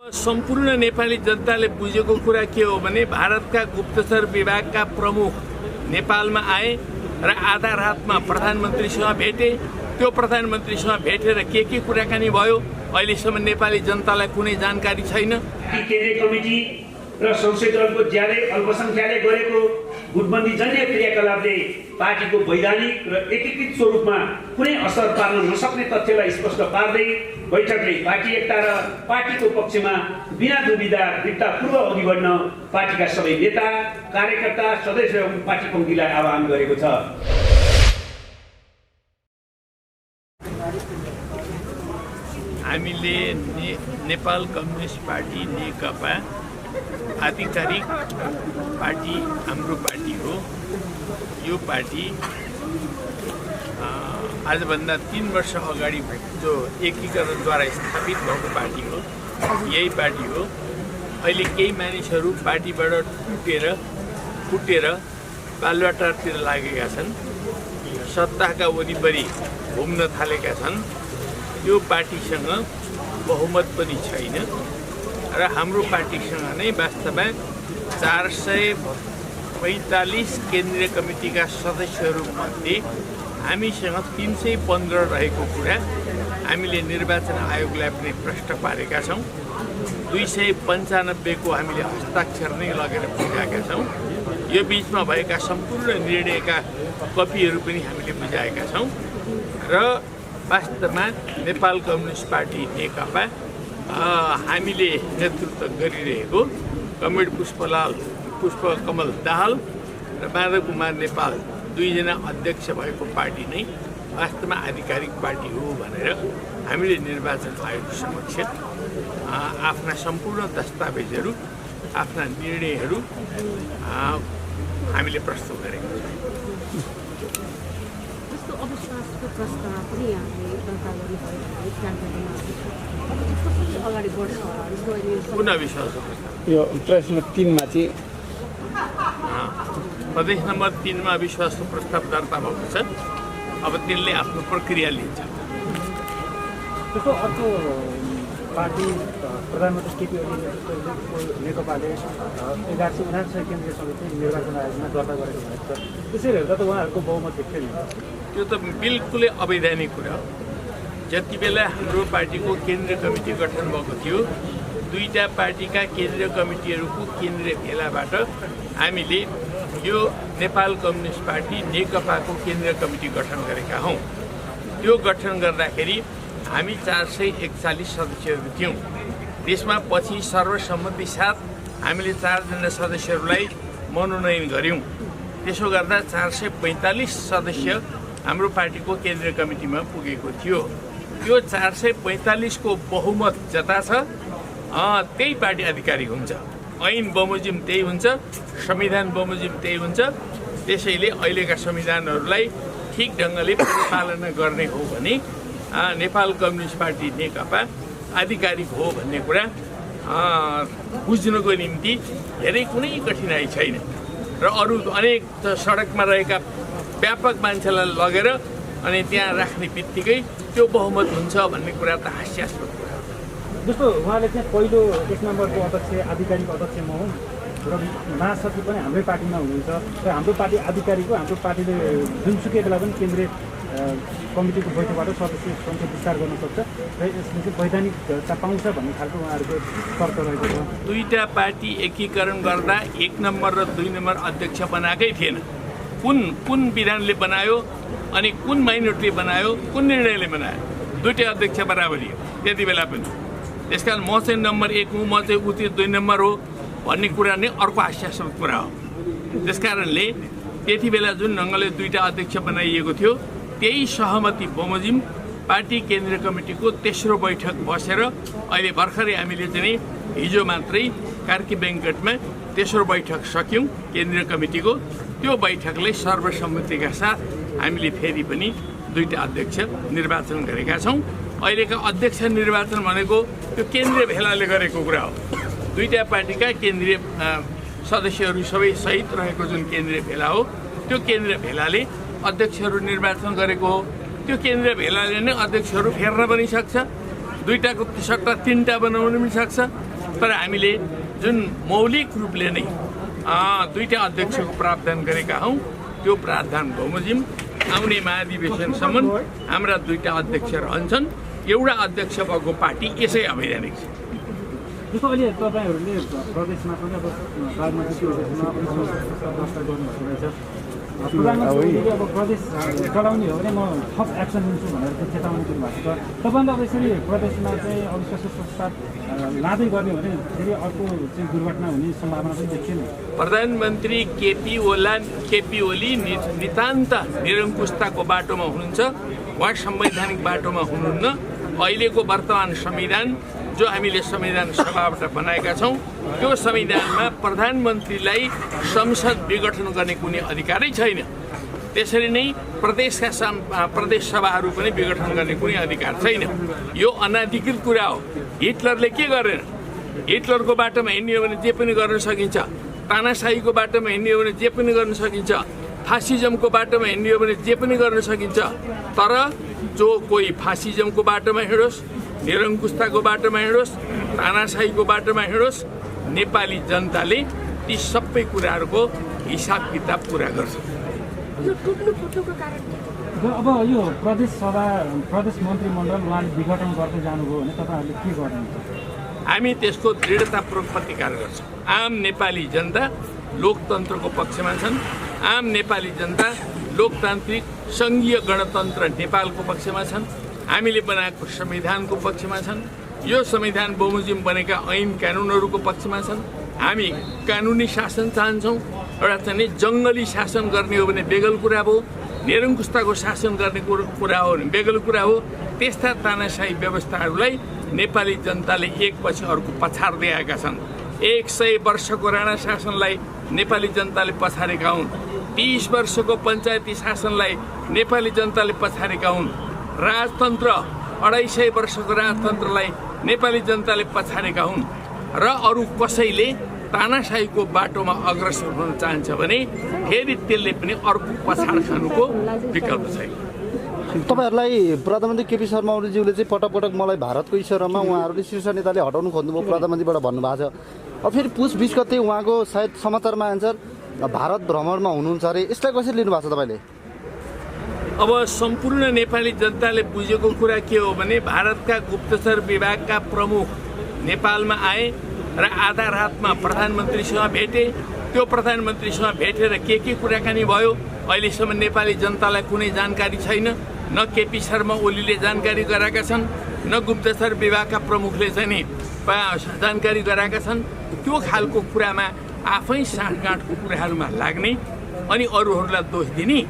सम्पूर्ण नेपाली जनताले बुझेको कुरा के हो भने भारतका गुप्तचर विभागका प्रमुख नेपालमा आए र आधा रातमा प्रधानमन्त्रीसँग भेटे। त्यो प्रधानमन्त्रीसँग भेटेर के कुराकानी भयो अहिलेसम्म नेपाली जनतालाई कुनै जानकारी छैन। केन्द्रीय कमिटी र संसदीय दलको ज्यादै अल्पसंख्याले गरेको गुटबन्दी जन्य क्रियाकलापले पार्टीको वैधानिक र एकीकृत स्वरूपमा कुनै असर पार्न नसक्ने तथ्यलाई स्पष्ट पार्दै बैठकले पार्टी एकता र पार्टीको पक्षमा बिना दुविधा दृढतापूर्वक अघि बढ्न पार्टीका सबै नेता कार्यकर्ता सदस्य एवं पार्टी पङ्क्तिलाई आह्वान गरेको छ। हामीले नेपाल कम्युनिस्ट पार्टी नेकपा आधिकारिक पार्टी हाम्रो पार्टी हो। यो पार्टी आजभन्दा 3 वर्ष अगाडि जो एकीकरणद्वारा स्थापित भएको पार्टी हो, यही पार्टी हो। अहिले केही मानिसहरू पार्टीबाट फुटेर बालुवाटारतिर लागेका छन्, सत्ताका वरिपरि घुम्न थालेका छन्। यो पार्टीसँग बहुमत पनि छैन र हाम्रो पार्टीसँग नै वास्तवमा 445 केन्द्रीय कमिटीका सदस्यहरूमध्ये हामीसँग 315 रहेको कुरा हामीले निर्वाचन आयोगलाई पनि प्रश्न पारेका छौँ। 295 को हामीले हस्ताक्षर नै लगेर बुझाएका छौँ। यो बिचमा भएका सम्पूर्ण निर्णयका कपीहरू पनि हामीले बुझाएका छौँ र वास्तवमा नेपाल कम्युनिस्ट पार्टी नेकपा हामीले नेतृत्व गरिरहेको कमरेड पुष्पकमल दाहाल र माधव कुमार नेपाल दुईजना अध्यक्ष भएको पार्टी नै वास्तवमा आधिकारिक पार्टी हो भनेर हामीले निर्वाचन आयोग समक्ष आफ्ना सम्पूर्ण दस्तावेजहरू आफ्ना निर्णयहरू हामीले प्रस्तुत गरेका छौँ। पुनः विश्वास यो प्रश्न 3 मा चाहिँ प्रदेश नम्बर 3 मा विश्वासको प्रस्ताव दर्ता भएको छ। अब त्यसले आफ्नो प्रक्रिया लिन्छ। त्यसको अर्को पार्टी प्रधानमन्त्री केपी ओलीले नेकपाले 1159 केन्द्रीय समिति निर्वाचन आयोगमा दर्ता गरेको भएको छ। त्यसैले हेर्दा त उहाँहरूको बहुमत देख्थ्यो नि। त्यो त बिल्कुलै अवैधानिक कुरा हो। जति बेला हाम्रो पार्टीको केन्द्रीय कमिटी गठन भएको थियो, दुईटा पार्टीका केन्द्रीय कमिटीहरूको केन्द्रीय भेलाबाट हामीले यो नेपाल कम्युनिस्ट पार्टी नेकपाको केन्द्रीय कमिटी गठन गरेका हौँ। त्यो गठन गर्दाखेरि हामी 441 सदस्यहरू थियौँ। त्यसमा पछि सर्वसम्मति साथ हामीले 4 जना सदस्यहरूलाई मनोनयन गऱ्यौँ। त्यसो गर्दा 445 सदस्य हाम्रो पार्टीको केन्द्रीय कमिटीमा पुगेको थियो। त्यो 445 को बहुमत जता छ त्यही पार्टी आधिकारिक हुन्छ। ऐन बमोजिम त्यही हुन्छ, संविधान बमोजिम त्यही हुन्छ। त्यसैले अहिलेका संविधानहरूलाई ठिक ढङ्गले परिपालना गर्ने हो भने नेपाल कम्युनिस्ट पार्टी नेकपा आधिकारिक हो भन्ने कुरा बुझ्नको निम्ति धेरै कुनै कठिनाइ छैन र अरू अनेक सडकमा रहेका व्यापक मान्छेलाई लगेर अनि त्यहाँ राख्ने बित्तिकै त्यो बहुमत हुन्छ भन्ने कुरा त हास्यास्पद कुरा हो। जस्तो उहाँले चाहिँ पहिलो 1 नम्बरको अध्यक्ष आधिकारिक अध्यक्ष म हुँ र महासचिव पनि हाम्रै पार्टीमा हुनुहुन्छ र हाम्रो पार्टी आधिकारिक हो। हाम्रो पार्टीले जुनसुकै बेला पनि केन्द्रीय कमिटीको बैठकबाट सदस्य सङ्ख्या विस्तार गर्न सक्छ र यसले चाहिँ वैधानिकता पाउँछ भन्ने खालको उहाँहरूको तर्क रहेको छ। दुईटा पार्टी एकीकरण गर्दा 1 नम्बर र 2 नम्बर अध्यक्ष बनाएकै थिएन। कुन विधानले बनायो अनि कुन माइनोरिटीले बनायो, कुन निर्णयले बनायो? दुईटै अध्यक्ष बराबरी हो त्यति बेला पनि। त्यसकारण म चाहिँ नम्बर 1 हुँ, म चाहिँ ऊ चाहिँ 2 नम्बर हो भन्ने कुरा नै अर्को हास्यास्पद कुरा हो। त्यसकारणले त्यति बेला जुन ढङ्गले दुईटा अध्यक्ष बनाइएको थियो त्यही सहमति बमोजिम पार्टी केन्द्रीय कमिटीको तेस्रो बैठक बसेर अहिले भर्खरै हामीले चाहिँ हिजो मात्रै कार्की ब्याङ्कटमा तेस्रो बैठक सक्यौँ केन्द्रीय कमिटीको। त्यो बैठकले सर्वसम्मतिका साथ हामीले फेरि पनि दुईटा अध्यक्ष निर्वाचन गरेका छौँ। अहिलेका अध्यक्ष निर्वाचन भनेको त्यो केन्द्रीय भेलाले गरेको कुरा हो। दुईटा पार्टीका केन्द्रीय सदस्यहरू सबै सहित रहेको जुन केन्द्रीय भेला हो त्यो केन्द्रीय भेलाले अध्यक्षहरू निर्वाचन गरेको हो। त्यो केन्द्रीय भेलाले नै अध्यक्षहरू फेर्न पनि सक्छ, दुईटाको सट्टा 3टा बनाउन पनि सक्छ। तर हामीले जुन मौलिक रूपले नै दुईटा अध्यक्षको प्रावधान गरेका हौँ त्यो प्रावधान बमोजिम आउने महाधिवेशनसम्म हाम्रा दुईटा अध्यक्ष रहन्छन्। एउटा अध्यक्ष भएको पार्टी यसै अवैधानिक छ। जस्तो अहिले तपाईँहरूले प्रदेशमा पनि अब राजनीतिक दर्ता गर्नुभएको रहेछ। प्रधानमन्त्रीले अब प्रदेश चलाउने हो भने म थप एक्सन लिन्छु भनेर चाहिँ चेतावनी दिनुभएको छ। तपाईँले अब यसरी प्रदेशमा चाहिँ अविश्वास प्रस्ताव लाँदै गर्ने हो भने फेरि अर्को चाहिँ दुर्घटना हुने सम्भावना पनि देखिएन। प्रधानमन्त्री केपी ओली नितान्त निरङ्कुशताको बाटोमा हुनुहुन्छ, वा संवैधानिक बाटोमा हुनुहुन्न। अहिलेको वर्तमान संविधान जो हामीले संविधान सभाबाट बनाएका छौँ त्यो संविधानमा प्रधानमन्त्रीलाई संसद विघटन गर्ने कुनै अधिकारै छैन। त्यसरी नै प्रदेश सभाहरू पनि विघटन गर्ने कुनै अधिकार छैन। यो अनाधिकृत कुरा हो। हिटलरले के गरेन? हिटलरको बाटोमा हिँड्ने हो भने जे पनि गर्न सकिन्छ, तानाशाहीको बाटोमा हिँड्ने हो भने जे पनि गर्न सकिन्छ, फासिजमको बाटोमा हिँड्ने हो भने जे पनि गर्न सकिन्छ। तर जो कोही फासिजमको बाटोमा हिँडोस्, निरङ्कुशताको बाटोमा हिँडोस्, तानाशाहीको बाटोमा हिँडोस्, नेपाली जनताले ती सबै कुराहरूको हिसाब किताब पुरा गर्छ। अब यो प्रदेश मन्त्रीमण्डल उहाँले विघटन गर्दै जानुभयो भने तपाईँहरूले के गर्नुहुन्छ? हामी त्यसको दृढतापूर्वक प्रतिकार गर्छौँ। आम नेपाली जनता लोकतन्त्रको पक्षमा छन्। आम नेपाली जनता लोकतान्त्रिक सङ्घीय गणतन्त्र नेपालको पक्षमा छन्। हामीले बनाएको संविधानको पक्षमा छन्। यो संविधान बमोजिम बनेका ऐन कानुनहरूको पक्षमा छन्। हामी कानुनी शासन चाहन्छौँ। एउटा चाहिँ जङ्गली शासन गर्ने हो भने बेगल कुरा हो, निरङ्कुशताको शासन गर्ने कुरा हो भने बेगल कुरा हो। त्यस्ता तानाशाही व्यवस्थाहरूलाई नेपाली जनताले एकपछि अर्को पछार्दै आएका छन्। 100 वर्षको राणा शासनलाई नेपाली जनताले पछारेका हुन्। 30 वर्षको पञ्चायती शासनलाई नेपाली जनताले पछारेका हुन्। राजतन्त्र 250 वर्षको राजतन्त्रलाई नेपाली जनताले पछारेका हुन्। र अरू कसैले तानाशाहीको बाटोमा अग्रसर हुन चाहन्छ भने फेरि त्यसले पनि अर्को पछाड खानुको विकल्प छैन। तपाईहरुलाई प्रधानमन्त्री केपी शर्मा ओलीज्यूले चाहिँ पटक पटक मलाई भारतको इशारामा उहाँहरूले शीर्ष नेताले हटाउनु खोज्नुभयो प्रधानमन्त्रीबाट भन्नुभएको छ। अब फेरि पुस 20 गते उहाँको सायद समाचारमा आन्सर भारत भ्रमणमा हुनुहुन्छ अरे। यसलाई कसरी लिनुभएको छ तपाईँले? अब सम्पूर्ण नेपाली जनताले बुझेको कुरा के हो भने भारतका गुप्तचर विभागका प्रमुख नेपालमा आए र आधा रातमा प्रधानमन्त्रीसँग भेटे। त्यो प्रधानमन्त्रीसँग भेटेर के कुराकानी भयो अहिलेसम्म नेपाली जनतालाई कुनै जानकारी छैन। न केपी शर्मा ओलीले जानकारी गराएका छन्, न गुप्तचर विभागका प्रमुखले चाहिँ नि जानकारी गराएका छन्। त्यो खालको कुरामा आफै साँठगाँठको कुराहरूमा लाग्ने अनि अरूहरूलाई दोष दिने।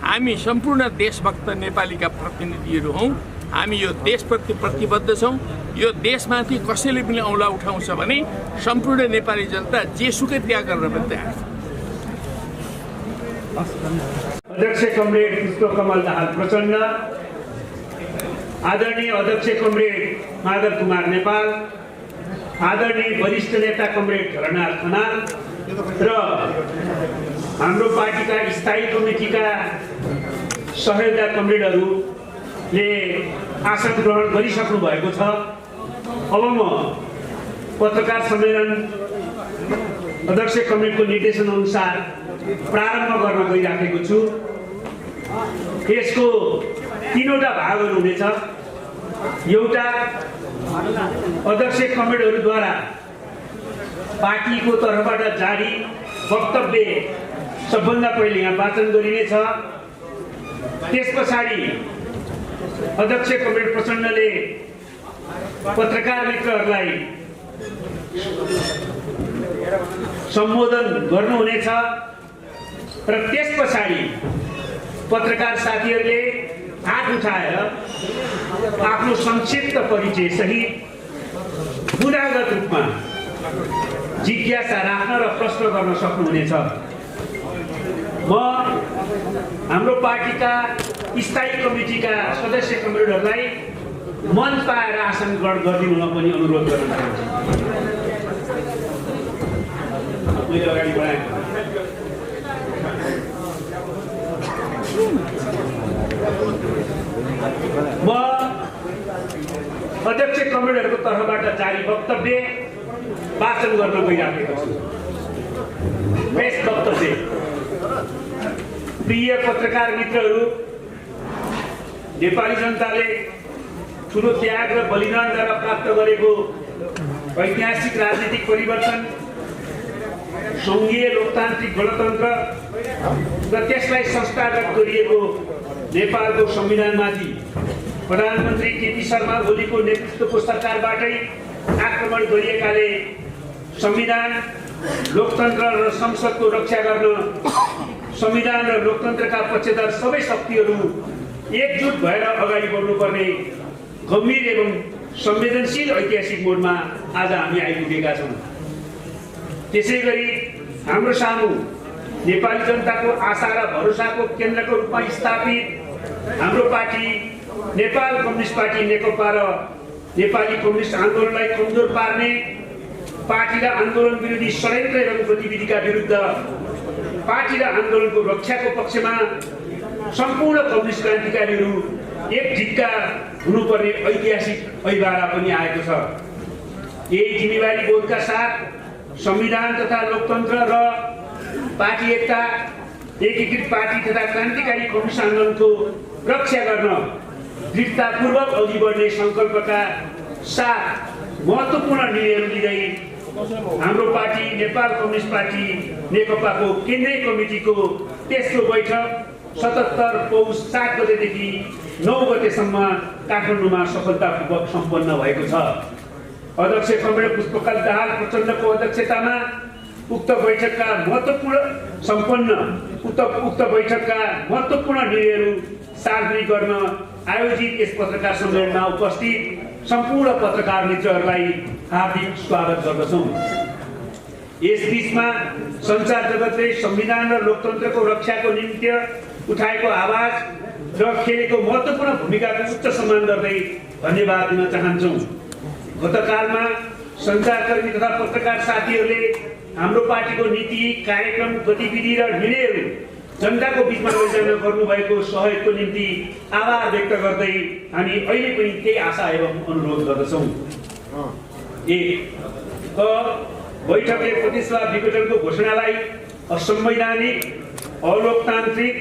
हामी सम्पूर्ण देशभक्त नेपालीका प्रतिनिधिहरू हौँ। हामी यो देशप्रति प्रतिबद्ध छौँ। यो देशमाथि कसैले पनि औँला उठाउँछ भने सम्पूर्ण नेपाली जनता जेसुकै त्याग गर्न पनि तयार छ। अध्यक्ष कमरेड पुष्पकमल दाहाल प्रचण्ड, आदरणीय अध्यक्ष कमरेड माधव कुमार नेपाल, आदरणीय वरिष्ठ नेता कमरेड झलनाथ खनाल र हाम्रो पार्टीका स्थायी कमिटीका सहयोगी कमरेडहरूले आसन ग्रहण गरिसक्नु भएको छ। अब म पत्रकार सम्मेलन अध्यक्ष कमरेडको निर्देशन अनुसार प्रारम्भ गर्न गइराखेको छु। यसको 3वटा भागहरू हुनेछ। एउटा अध्यक्ष कमरेडहरूद्वारा पार्टीको तर्फबाट जारी वक्तव्य सबभन्दा पहिले यहाँ वाचन गरिनेछ। त्यस पछाडि अध्यक्ष कमरेड प्रचण्डले पत्रकार मित्रहरूलाई सम्बोधन गर्नुहुनेछ र त्यस पछाडि पत्रकार साथीहरूले हात उठाएर आफ्नो संक्षिप्त परिचय सहित गुणागत रूपमा जिज्ञासा राख्न र प्रश्न गर्न सक्नुहुनेछ। म हाम्रो पार्टीका स्थायी कमिटीका सदस्य कमरेडहरूलाई मन पाएर आसन ग्रहण गरिदिनु हुन पनि अनुरोध गर्न चाहन्छु। मैले अगाडि बढाएँ। म अध्यक्ष कमरेडहरूको तर्फबाट जारी वक्तव्य वाचन गर्न गइराखेको छु। प्रेस वक्तव्य। प्रिय पत्रकार मित्रहरू, नेपाली जनताले ठुलो त्याग र बलिदानद्वारा प्राप्त गरेको ऐतिहासिक राजनीतिक परिवर्तन, सङ्घीय लोकतान्त्रिक गणतन्त्र र त्यसलाई संस्थागत गरिएको नेपालको संविधानमाथि प्रधानमन्त्री केपी शर्मा ओलीको नेतृत्वको सरकारबाटै आक्रमण गरिएकाले संविधान, लोकतन्त्र र संसदको रक्षा गर्न संविधान र लोकतन्त्रका पक्षधर सबै शक्तिहरू एकजुट भएर अगाडि बढ्नुपर्ने गम्भीर एवं संवेदनशील ऐतिहासिक मोडमा आज हामी आइपुगेका छौँ। त्यसै गरी हाम्रो सामु नेपाली जनताको आशा र भरोसाको केन्द्रको रूपमा स्थापित हाम्रो पार्टी नेपाल कम्युनिस्ट पार्टी नेकपा र नेपाली कम्युनिस्ट आन्दोलनलाई कमजोर पार्ने, पार्टी र आन्दोलन विरोधी षड्यन्त्र एवं गतिविधिका विरुद्ध पार्टी र आन्दोलनको रक्षाको पक्षमा सम्पूर्ण कम्युनिस्ट क्रान्तिकारीहरू एक ढिक्का हुनुपर्ने ऐतिहासिक ऐबारा पनि आएको छ। यही जिम्मेवारी बोधका साथ संविधान तथा लोकतन्त्र र पार्टी एकता, एकीकृत पार्टी तथा क्रान्तिकारी कम्युनिस्ट आन्दोलनको रक्षा गर्न दृढतापूर्वक अघि बढ्ने सङ्कल्पका साथ महत्त्वपूर्ण निर्णयहरू लिँदै हाम्रो पार्टी नेपाल कम्युनिस्ट पार्टी नेकपाको केन्द्रीय कमिटीको तेस्रो बैठक 77 पौष 7 गतेदेखि 9 गतेसम्म काठमाडौँमा सफलतापूर्वक सम्पन्न भएको छ। अध्यक्ष कमरेड पुष्पकमल दाहाल प्रचण्डको अध्यक्षतामा उक्त बैठकका महत्त्वपूर्ण निर्णयहरू सार्वजनिक गर्न आयोजित यस पत्रकार सम्मेलनमा उपस्थित सम्पूर्ण पत्रकार मित्रहरूलाई हार्दिक स्वागत गर्दछौँ। यस बीचमा सञ्चार जगतले संविधान र लोकतन्त्रको रक्षाको निम्ति उठाएको आवाज र खेलेको महत्त्वपूर्ण भूमिकाको उच्च सम्मान गर्दै धन्यवाद दिन चाहन्छौँ। गतकालमा सञ्चारकर्मी तथा पत्रकार साथीहरूले हाम्रो पार्टीको नीति, कार्यक्रम, गतिविधि र निर्णयहरू जनताको बीचमा लैजान गर्नुभएको सहयोगको निम्ति आभार व्यक्त गर्दै हामी अहिले पनि त्यही आशा एवं अनुरोध गर्दछौँ। बैठकले प्रतिस्पर्धा विघटनको घोषणालाई असंवैधानिक, अलोकतान्त्रिक,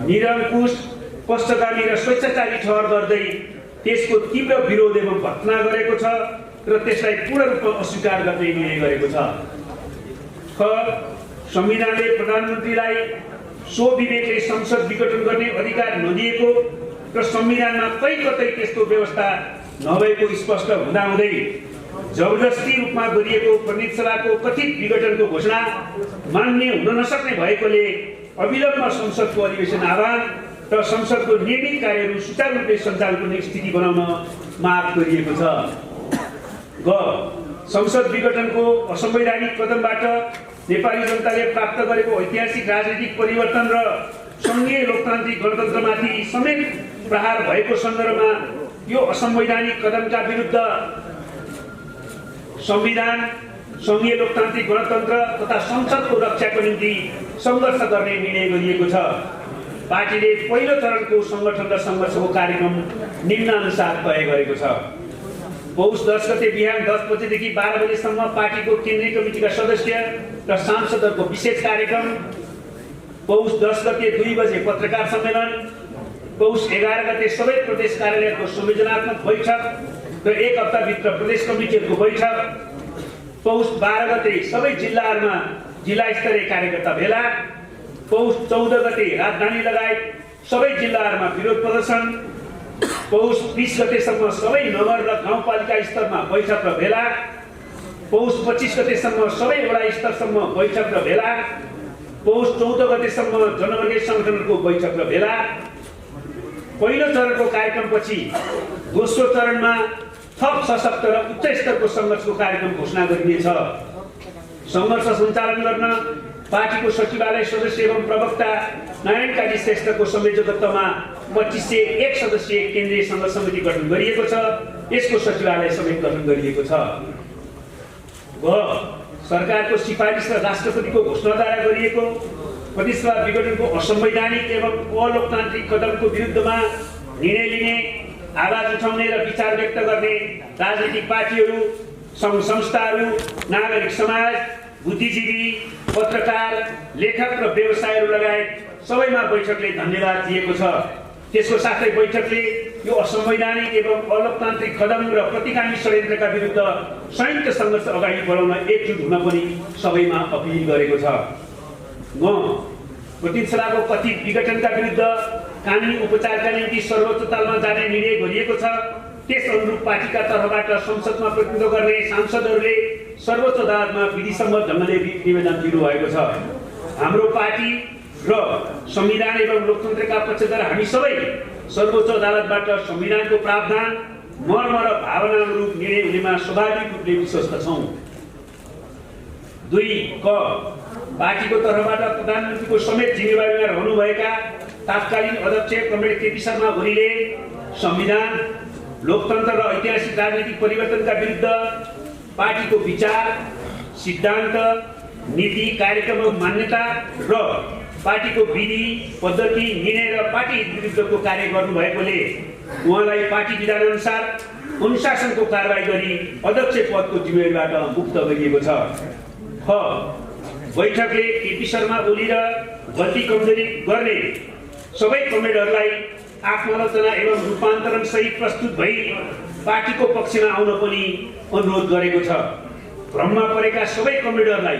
निरङ्कुश, पक्षगामी र स्वेच्छाचारी ठहर गर्दै त्यसको तीव्र विरोध एवं भर्त्सना गरेको छ र त्यसलाई पूर्ण रूपमा अस्वीकार गर्दै निर्णय गरेको छ। संविधानले प्रधानमन्त्रीलाई स्वविवेकले संसद विघटन गर्ने अधिकार नदिएको र संविधानमा कतै त्यस्तो व्यवस्था नभएको स्पष्ट हुँदाहुँदै जबरजस्ती रूपमा गरिएको प्रतिनिधि सभाको कथित विघटनको घोषणा मान्य हुन नसक्ने भएकोले अविलम्ब संसदको अधिवेशन आह्वान र संसदको नियमित कार्यहरू सुचारू रूपले सञ्चालन गर्ने स्थिति बनाउन माग गरिएको छ। संसद विघटनको असंवैधानिक कदमबाट नेपाली जनताले प्राप्त गरेको ऐतिहासिक राजनीतिक परिवर्तन र सङ्घीय लोकतान्त्रिक गणतन्त्रमाथि समेत प्रहार भएको सन्दर्भमा यो असंवैधानिक कदमका विरुद्ध संविधान, सङ्घीय लोकतान्त्रिक गणतन्त्र तथा संसदको रक्षाको निम्ति सङ्घर्ष गर्ने निर्णय गरिएको छ। पार्टीले पहिलो चरणको सङ्गठन र सङ्घर्षको कार्यक्रम निम्नानुसार तय गरेको छ। पौष 10 गते बिहान 10 बजेदेखि 12 बजेसम्म पार्टीको केन्द्रीय कमिटीका सदस्य र सांसदहरूको विशेष कार्यक्रम, पौष 10 गते 2 बजे पत्रकार सम्मेलन, पौष 11 गते सबै प्रदेश कार्यालयको संयोजनात्मक बैठक र 1 हप्ताभित्र प्रदेश कमिटीहरूको बैठक, पौष 12 गते सबै जिल्लाहरूमा जिल्ला स्तरीय कार्यकर्ता भेला, पौष 14 गते राजधानी लगायत सबै जिल्लाहरूमा विरोध प्रदर्शन, पौष 20 गतेसम्म सबै नगर र गाउँपालिका स्तरमा बैठक र भेला, पौष 25 गतेसम्म सबै वडा स्तरसम्म बैठक र भेला, पौष 14 गतेसम्म जनवर्गीय सङ्गठनहरूको बैठक र भेला। पहिलो चरणको कार्यक्रमपछि दोस्रो चरणमा थप सशक्त र उच्च स्तरको सङ्घर्षको कार्यक्रम घोषणा गरिनेछ। सङ्घर्ष सञ्चालन गर्न पार्टीको सचिवालय सदस्य एवं प्रवक्ता नारायण काजी श्रेष्ठको संयोजकत्वमा 2501 सदस्यीय केन्द्रीय सङ्घर्ष समिति गठन गरिएको छ। यसको सचिवालय समेत गठन गरिएको छ। सरकारको सिफारिस र राष्ट्रपतिको घोषणाद्वारा गरिएको प्रतिस्पर्धा विघटनको असंवैधानिक एवं अलोकतान्त्रिक कदमको विरुद्धमा निर्णय लिने, आवाज उठाउने र विचार व्यक्त गर्ने राजनीतिक पार्टीहरू सङ्घ संस्थाहरू, नागरिक समाज, बुद्धिजीवी, पत्रकार, लेखक र व्यवसायहरू लगायत सबैमा बैठकले धन्यवाद दिएको छ। त्यसको साथै बैठकले यो असंवैधानिक एवं अलोकतान्त्रिक कदम र प्रतिगामी षड्यन्त्रका विरुद्ध संयुक्त सङ्घर्ष अगाडि बढाउन एकजुट हुन पनि सबैमा अपिल गरेको छ। प्रतिनिधिसभाको कथित विघटनका विरुद्ध कानुनी उपचारका निम्ति सर्वोच्च अदालतमा जाने निर्णय गरिएको छ। त्यस अनुरूप पार्टीका तर्फबाट संसदमा प्रतिनिधित्व गर्ने सांसदहरूले सर्वोच्च अदालतमा विधिसम्मत ढङ्गले निवेदन दिनुभएको छ। हाम्रो पार्टी र संविधान एवं लोकतन्त्रका पक्षधर हामी सबै सर्वोच्च अदालतबाट संविधानको प्रावधान, मर्म र भावना अनुरूप निर्णय हुनेमा स्वाभाविक रूपले विश्वस्त छौँ। 2 क पार्टीको तर्फबाट प्रधानमन्त्रीको समेत जिम्मेवारीमा रहनुभएका तत्कालीन अध्यक्ष कमरेड केपी शर्मा ओलीले संविधान, लोकतन्त्र र ऐतिहासिक राजनीतिक परिवर्तनका विरुद्ध पार्टीको विचार, सिद्धान्त, नीति, कार्यक्रम, मान्यता र पार्टीको विधि, पद्धति, निर्णय र पार्टी विरुद्धको कार्य गर्नुभएकोले उहाँलाई पार्टी विधानअनुसार अनुशासनको कारबाही गरी अध्यक्ष पदको जिम्मेवारीबाट मुक्त गरिएको छ। बैठकले केपी शर्मा ओली र गल्ती कमजोरी गर्ने सबै कमरेडहरूलाई आत्मालोचना एवं रूपान्तरण सहित प्रस्तुत भई पार्टीको पक्षमा आउन पनि अनुरोध गरेको छ। भ्रममा परेका सबै कमरेडहरूलाई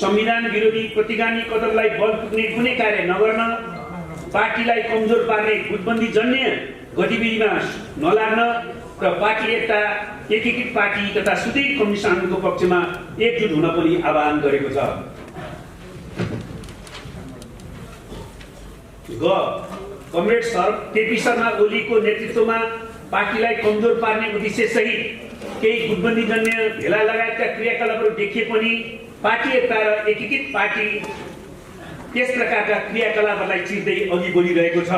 संविधान विरोधी प्रतिगामी कदमलाई बल पुग्ने कुनै कार्य नगर्न, पार्टीलाई कमजोर पार्ने गुटबन्दी जन्य गतिविधिमा नलाग्न र पार्टी एकता, एकीकृत पार्टी तथा सुदृढ कम्युनिस्ट आन्दोलनको पक्षमा एकजुट हुन पनि आह्वान गरेको छ। कमरेड केपी शर्मा ओलीको नेतृत्वमा पार्टीलाई कमजोर पार्ने उद्देश्य सहित केही गुटबन्दी जन्य भेला लगायतका क्रियाकलापहरू देखिए पनि पार्टी एकता र एकीकृत पार्टी त्यस प्रकारका क्रियाकलापहरूलाई चिर्दै अघि बढिरहेको छ।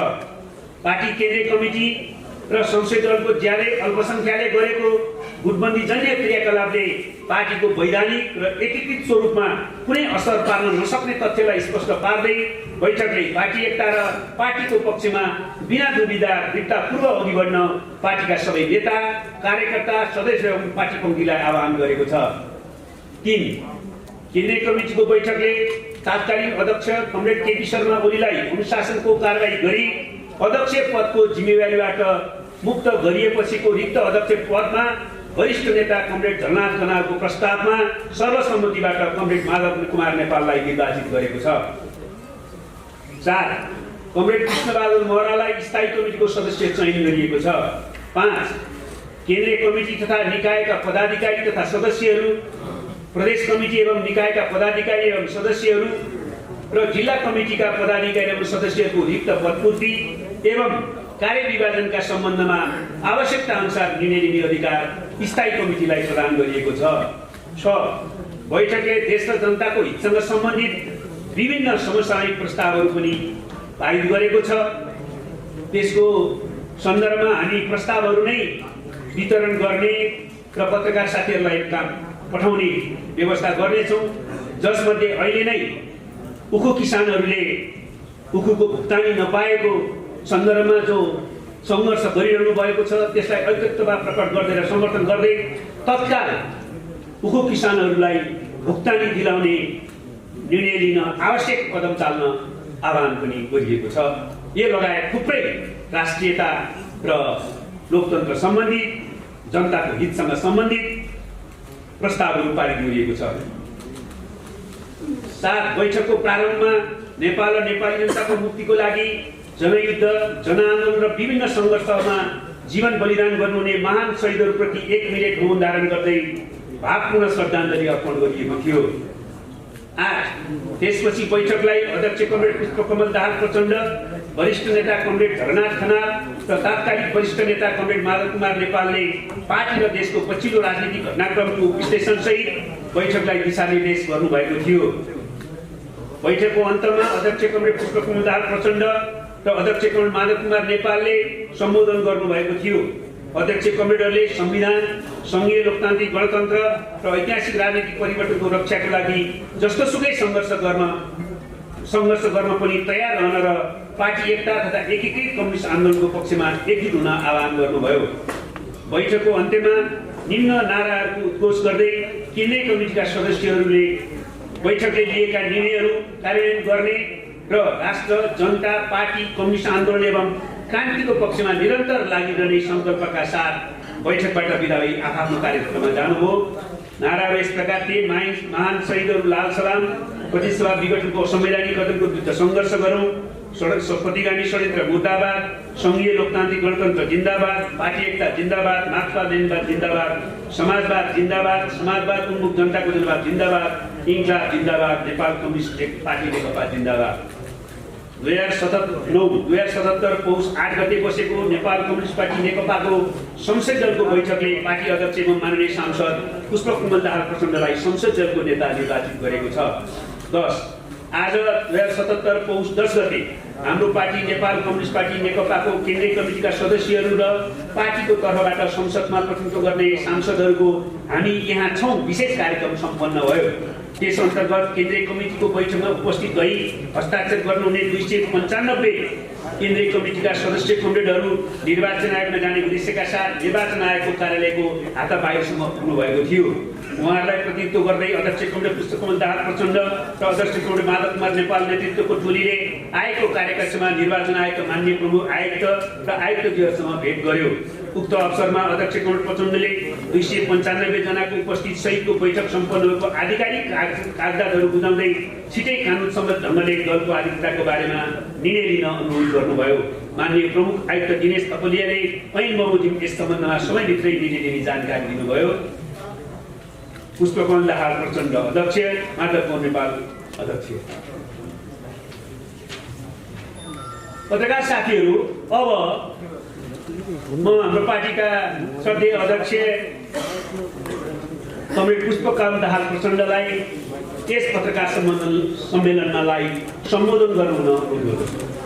पार्टी केन्द्रीय कमिटी र संसदीय दलको ज्यादै अल्पसङ्ख्याले गरेको गुटबन्दी जन्य क्रियाकलापले पार्टीको वैधानिक र एकीकृत स्वरूपमा कुनै असर पार्न नसक्ने तथ्यलाई स्पष्ट पार्दै बैठकले पार्टी एकता र पार्टीको पक्षमा बिना दुविधा दृढतापूर्वक अघि बढ्न पार्टीका सबै नेता, कार्यकर्ता, सदस्य एवं पार्टी पङ्क्तिलाई आह्वान गरेको छ। 3 केन्द्रीय कमिटीको बैठकले तत्कालीन अध्यक्ष कमरेड केपी शर्मा ओलीलाई अनुशासनको कारबाही गरी अध्यक्ष पदको जिम्मेवारीबाट मुक्त गरिएपछिको रिक्त अध्यक्ष पदमा वरिष्ठ नेता कमरेड झलनाथ खनालको प्रस्तावमा सर्वसम्मतिबाट कमरेड माधव कुमार नेपाललाई निर्वाचित गरेको छ। 4 कमरेड कृष्णबहादुर महरालाई स्थायी कमिटीको सदस्य चयन गरिएको छ। 5 केन्द्रीय कमिटी तथा निकायका पदाधिकारी तथा सदस्यहरू, प्रदेश कमिटी एवं निकायका पदाधिकारी एवं सदस्यहरू र जिल्ला कमिटीका पदाधिकारी एवं सदस्यहरूको रिक्त पदपूर्ति एवं कार्य विभाजनका सम्बन्धमा आवश्यकता अनुसार निर्णय लिने अधिकार स्थायी कमिटीलाई प्रदान गरिएको छ। 6 बैठकले देश र जनताको हितसँग सम्बन्धित विभिन्न समसामयिक प्रस्तावहरू पनि पारित गरेको छ। त्यसको सन्दर्भमा हामी प्रस्तावहरू नै वितरण गर्ने र पत्रकार साथीहरूलाई पठाउने व्यवस्था गर्नेछौँ, जसमध्ये अहिले नै उखु किसानहरूले उखुको भुक्तानी नपाएको सन्दर्भमा जो सङ्घर्ष गरिरहनु भएको छ त्यसलाई ऐक्यता प्रकट गर्दै र समर्थन गर्दै तत्काल उखु किसानहरूलाई भुक्तानी दिलाउने निर्णय लिन आवश्यक कदम चाल्न आह्वान पनि गरिएको छ। यो लगायत थुप्रै राष्ट्रियता र लोकतन्त्र सम्बन्धित, जनताको हितसँग सम्बन्धित प्रस्तावहरू पारित गरिएको छ। 7 बैठकको प्रारम्भमा नेपाल र नेपाली जनताको मुक्तिको लागि जनयुद्ध, जनआन्दोलन र विभिन्न सङ्घर्षमा जीवन बलिदान गर्नुहुने महान शहीदहरूप्रति 1 मिनट मौन धारण गर्दै भावपूर्ण श्रद्धाञ्जली अर्पण गरिएको थियो। 8 त्यसपछि बैठकलाई अध्यक्ष कमरेड पुष्पकमल दाहाल प्रचण्ड, वरिष्ठ नेता कमरेड झलनाथ खनाल र तत्कालीन वरिष्ठ नेता कमरेड माधव कुमार नेपालले पार्टी र देशको पछिल्लो राजनीतिक घटनाक्रमको विश्लेषणसहित बैठकलाई दिशानिर्देश गर्नुभएको थियो। बैठकको अन्तमा अध्यक्ष कमरेड पुष्पकमल दाहाल प्रचण्ड र अध्यक्ष कमरेड माधव कुमार नेपालले सम्बोधन गर्नुभएको थियो। अध्यक्ष कमरेडहरूले संविधान, सङ्घीय लोकतान्त्रिक गणतन्त्र र ऐतिहासिक राजनीतिक परिवर्तनको रक्षाको लागि जस्तोसुकै सङ्घर्ष गर्न पनि तयार रहन र पार्टी एकता तथा एकीकृत कम्युनिस्ट आन्दोलनको पक्षमा एकजुट हुन आह्वान गर्नुभयो। बैठकको अन्त्यमा निम्न नाराहरूको उद्घोष गर्दै केन्द्रीय कमिटीका सदस्यहरूले बैठकले लिएका निर्णयहरू कार्यान्वयन गर्ने र राष्ट्र, जनता, पार्टी, कम्युनिस्ट आन्दोलन एवं क्रान्तिको पक्षमा निरन्तर लागिरहने सङ्कल्पका साथ बैठकबाट बिदा भई आफ्नो कार्यक्रममा जानुभयो। नाराहरू यस प्रकार थिए: महान शहीदहरू लाल सलाम, प्रतिष्ठा विघटनको असंवैधानिक कदमको विरुद्ध सङ्घर्ष गरौँ, प्रतिगामी षड्यन्त्र मुर्दाबाद, सङ्घीय लोकतान्त्रिक गणतन्त्र जिन्दाबाद, पार्टी एकता जिन्दाबाद, मार्क्सवाद जिन्दाबाद, समाजवाद जिन्दाबाद, समाजवाद उन्मुख जनताको जिन्दाबाद जिन्दाबाद, इन्क्लाब जिन्दाबाद, नेपाल कम्युनिस्ट पार्टी नेकपा जिन्दाबाद। 2077 पौष 8 गते बसेको नेपाल कम्युनिस्ट पार्टी नेकपाको संसद दलको बैठकले पार्टी अध्यक्ष एवं माननीय सांसद पुष्पकमल दाहाल प्रचण्डलाई संसद दलको नेता निर्वाचित गरेको छ। 10 आज 2077 पौष 10 गते हाम्रो पार्टी नेपाल कम्युनिस्ट पार्टी नेकपाको केन्द्रीय कमिटीका सदस्यहरू र पार्टीको तर्फबाट संसदमा प्रतिनिधित्व गर्ने सांसदहरूको हामी यहाँ छौँ विशेष कार्यक्रम सम्पन्न भयो। त्यस अन्तर्गत केन्द्रीय कमिटीको बैठकमा उपस्थित भई हस्ताक्षर गर्नुहुने 295 केन्द्रीय कमिटीका सदस्य कमरेडहरू निर्वाचन आयोगमा जाने उद्देश्यका साथ निर्वाचन आयोगको कार्यालयको हाताबाहिरसम्म पुग्नुभएको थियो। उहाँहरूलाई प्रतिनिधित्व गर्दै अध्यक्ष कमरेड पुष्पकमल दाहाल प्रचण्ड र अध्यक्ष कमरेड माधव कुमार नेपाल नेतृत्वको टोलीले आयोगको कार्यकक्षमा निर्वाचन आयोगका माननीय प्रमुख आयुक्त र आयुक्तज्यूहरूसँग भेट गर्यो। उक्त अवसरमा अध्यक्ष कमरेड प्रचण्डले 295 जनाको उपस्थित सहितको बैठक सम्पन्न भएको आधिकारिक कागजातहरू बुझाउँदै छिटै कानुन सम्मत ढङ्गले दलको आधिकारिताको बारेमा निर्णय लिन अनुरोध गर्नुभयो। माननीय प्रमुख आयुक्त दिनेश थपलियाले ऐन बमोजिम यस सम्बन्धमा समयभित्रै निर्णय लिने जानकारी दिनुभयो। पुष्पकमल दाहाल प्रचण्ड अध्यक्ष, माधव कुमार नेपाल अध्यक्ष। पत्रकार साथीहरू, अब म हाम्रो पार्टीका श्रद्धेय अध्यक्ष कमरेड पुष्पकमल दाहाल प्रचण्डलाई यस पत्रकार सम्मेलनलाई सम्बोधन गर्नुहुन अनुरोध गर्छु।